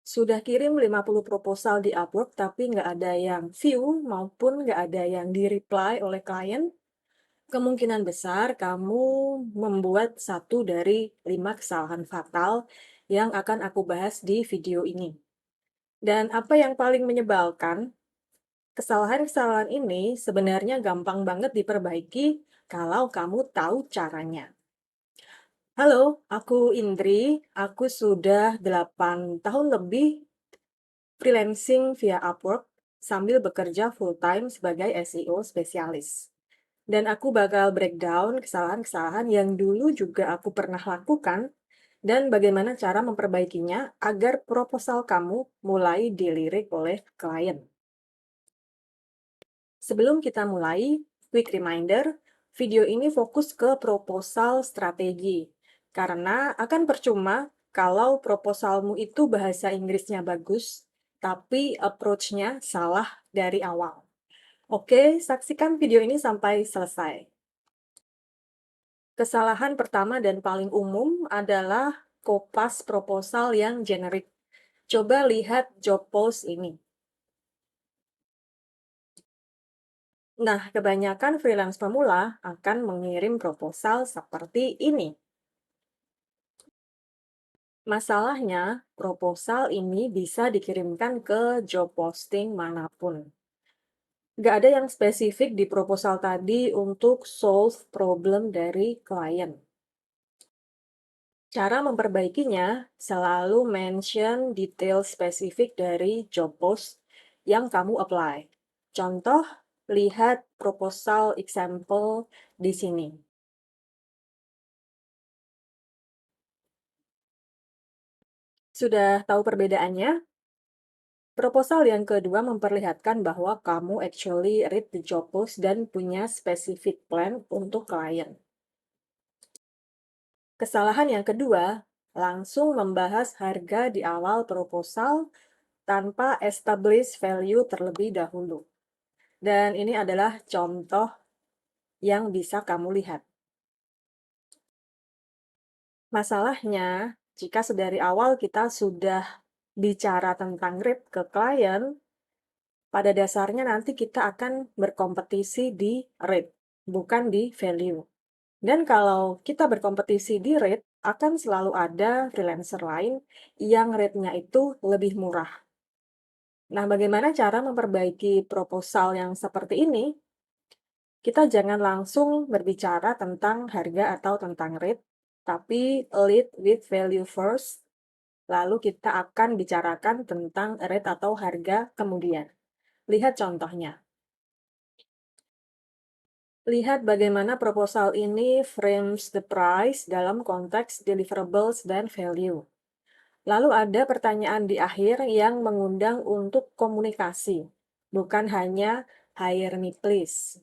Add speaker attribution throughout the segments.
Speaker 1: Sudah kirim 50 proposal di Upwork tapi nggak ada yang view maupun nggak ada yang di-reply oleh klien, kemungkinan besar kamu membuat satu dari 5 kesalahan fatal yang akan aku bahas di video ini. Dan apa yang paling menyebalkan, kesalahan-kesalahan ini sebenarnya gampang banget diperbaiki kalau kamu tahu caranya. Halo, aku Indri. Aku sudah 8 tahun lebih freelancing via Upwork sambil bekerja full-time sebagai SEO spesialis. Dan aku bakal breakdown kesalahan-kesalahan yang dulu juga aku pernah lakukan dan bagaimana cara memperbaikinya agar proposal kamu mulai dilirik oleh klien. Sebelum kita mulai, quick reminder, video ini fokus ke proposal strategi. Karena akan percuma kalau proposalmu itu bahasa Inggrisnya bagus, tapi approach-nya salah dari awal. Oke, saksikan video ini sampai selesai. Kesalahan pertama dan paling umum adalah kopas proposal yang generik. Coba lihat job post ini. Nah, kebanyakan freelance pemula akan mengirim proposal seperti ini. Masalahnya, proposal ini bisa dikirimkan ke job posting manapun. Nggak ada yang spesifik di proposal tadi untuk solve problem dari klien. Cara memperbaikinya, selalu mention detail spesifik dari job post yang kamu apply. Contoh, lihat proposal example di sini. Sudah tahu perbedaannya? Proposal yang kedua memperlihatkan bahwa kamu actually read the job post dan punya specific plan untuk klien. Kesalahan yang kedua, langsung membahas harga di awal proposal tanpa establish value terlebih dahulu. Dan ini adalah contoh yang bisa kamu lihat. Masalahnya, jika sedari awal kita sudah bicara tentang rate ke klien, pada dasarnya nanti kita akan berkompetisi di rate, bukan di value. Dan kalau kita berkompetisi di rate, akan selalu ada freelancer lain yang rate-nya itu lebih murah. Nah, bagaimana cara memperbaiki proposal yang seperti ini? Kita jangan langsung berbicara tentang harga atau tentang rate, tapi lead with value first, lalu kita akan bicarakan tentang rate atau harga kemudian. Lihat contohnya. Lihat bagaimana proposal ini frames the price dalam konteks deliverables dan value. Lalu ada pertanyaan di akhir yang mengundang untuk komunikasi, bukan hanya hire me please.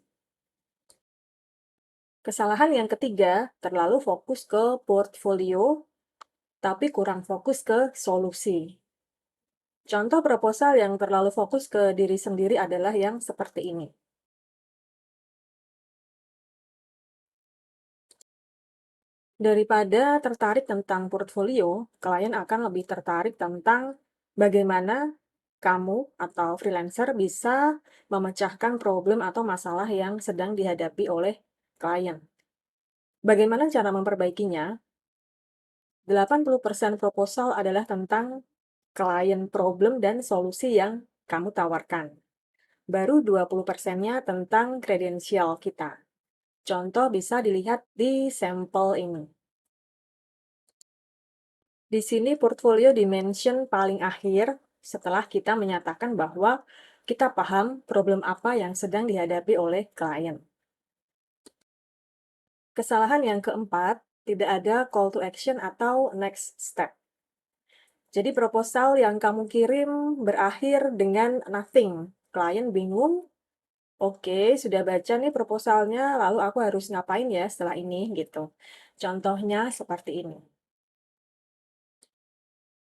Speaker 1: Kesalahan yang ketiga, terlalu fokus ke portfolio, tapi kurang fokus ke solusi. Contoh proposal yang terlalu fokus ke diri sendiri adalah yang seperti ini. Daripada tertarik tentang portfolio, klien akan lebih tertarik tentang bagaimana kamu atau freelancer bisa memecahkan problem atau masalah yang sedang dihadapi oleh klien. Bagaimana cara memperbaikinya? 80% proposal adalah tentang klien problem dan solusi yang kamu tawarkan. Baru 20%-nya tentang kredensial kita. Contoh bisa dilihat di sampel ini. Di sini portfolio dimension paling akhir setelah kita menyatakan bahwa kita paham problem apa yang sedang dihadapi oleh klien. Kesalahan yang keempat, tidak ada call to action atau next step. Jadi proposal yang kamu kirim berakhir dengan nothing. Klien bingung, oke, sudah baca nih proposalnya, lalu aku harus ngapain ya setelah ini gitu. Contohnya seperti ini.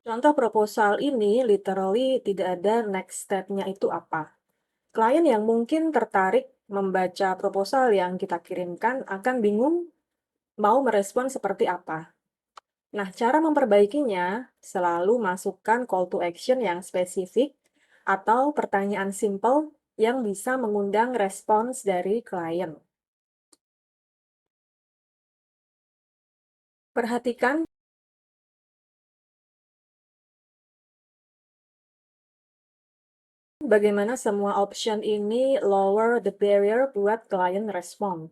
Speaker 1: Contoh proposal ini literally tidak ada next step-nya itu apa. Klien yang mungkin tertarik membaca proposal yang kita kirimkan akan bingung mau merespon seperti apa. Nah, cara memperbaikinya selalu masukkan call to action yang spesifik atau pertanyaan simple yang bisa mengundang respons dari klien. Perhatikan bagaimana semua option ini lower the barrier buat klien respon.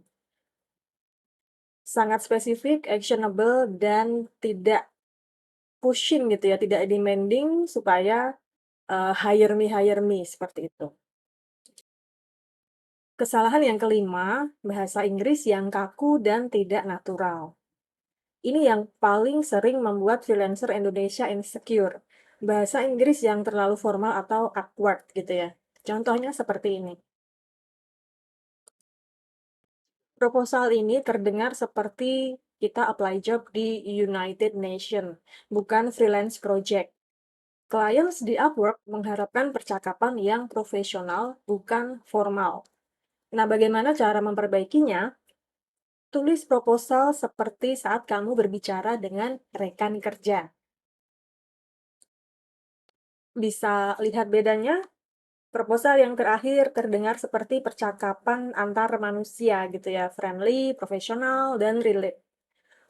Speaker 1: Sangat spesifik, actionable, dan tidak pushing gitu ya, tidak demanding supaya hire me seperti itu. Kesalahan yang kelima, bahasa Inggris yang kaku dan tidak natural. Ini yang paling sering membuat freelancer Indonesia insecure. Bahasa Inggris yang terlalu formal atau awkward gitu ya. Contohnya seperti ini. Proposal ini terdengar seperti kita apply job di United Nations, bukan freelance project. Clients di Upwork mengharapkan percakapan yang profesional, bukan formal. Nah, bagaimana cara memperbaikinya? Tulis proposal seperti saat kamu berbicara dengan rekan kerja. Bisa lihat bedanya? Proposal yang terakhir terdengar seperti percakapan antar manusia gitu ya, friendly, profesional, dan relate.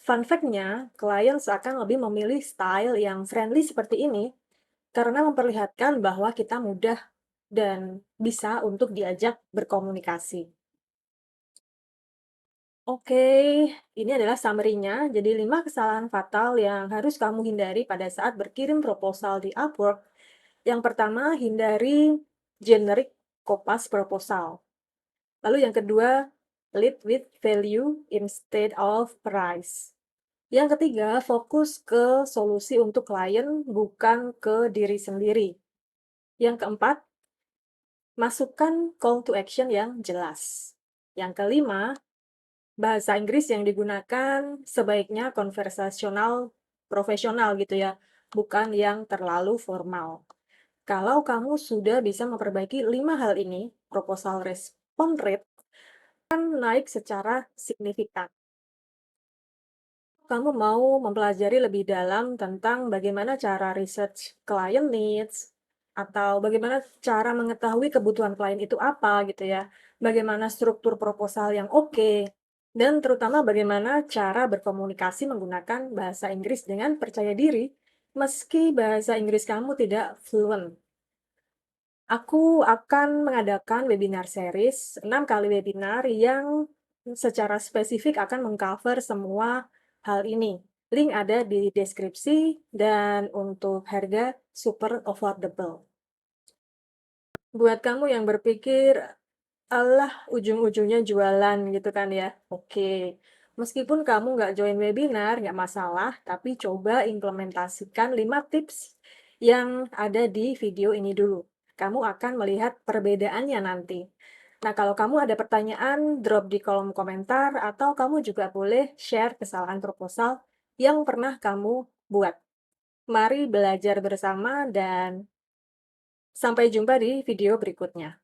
Speaker 1: Fun fact-nya, klien seakan lebih memilih style yang friendly seperti ini karena memperlihatkan bahwa kita mudah dan bisa untuk diajak berkomunikasi. Oke, ini adalah summary-nya. Jadi 5 kesalahan fatal yang harus kamu hindari pada saat berkirim proposal di Upwork. Yang pertama, hindari generic kopas proposal. Lalu yang kedua, lead with value instead of price. Yang ketiga, fokus ke solusi untuk klien, bukan ke diri sendiri. Yang keempat, masukkan call to action yang jelas. Yang kelima, bahasa Inggris yang digunakan sebaiknya konversasional profesional gitu ya, bukan yang terlalu formal. Kalau kamu sudah bisa memperbaiki 5 hal ini, proposal respon rate akan naik secara signifikan. Kamu mau mempelajari lebih dalam tentang bagaimana cara research client needs, atau bagaimana cara mengetahui kebutuhan klien itu apa gitu ya, bagaimana struktur proposal yang oke, dan terutama bagaimana cara berkomunikasi menggunakan bahasa Inggris dengan percaya diri, meski bahasa Inggris kamu tidak fluent. Aku akan mengadakan webinar series, 6 kali webinar yang secara spesifik akan mengcover semua hal ini. Link ada di deskripsi dan untuk harga super affordable. Buat kamu yang berpikir, "Alah, ujung-ujungnya jualan," gitu kan ya. Oke, meskipun kamu nggak join webinar, nggak masalah, tapi coba implementasikan 5 tips yang ada di video ini dulu. Kamu akan melihat perbedaannya nanti. Nah, kalau kamu ada pertanyaan, drop di kolom komentar, atau kamu juga boleh share kesalahan proposal yang pernah kamu buat. Mari belajar bersama dan sampai jumpa di video berikutnya.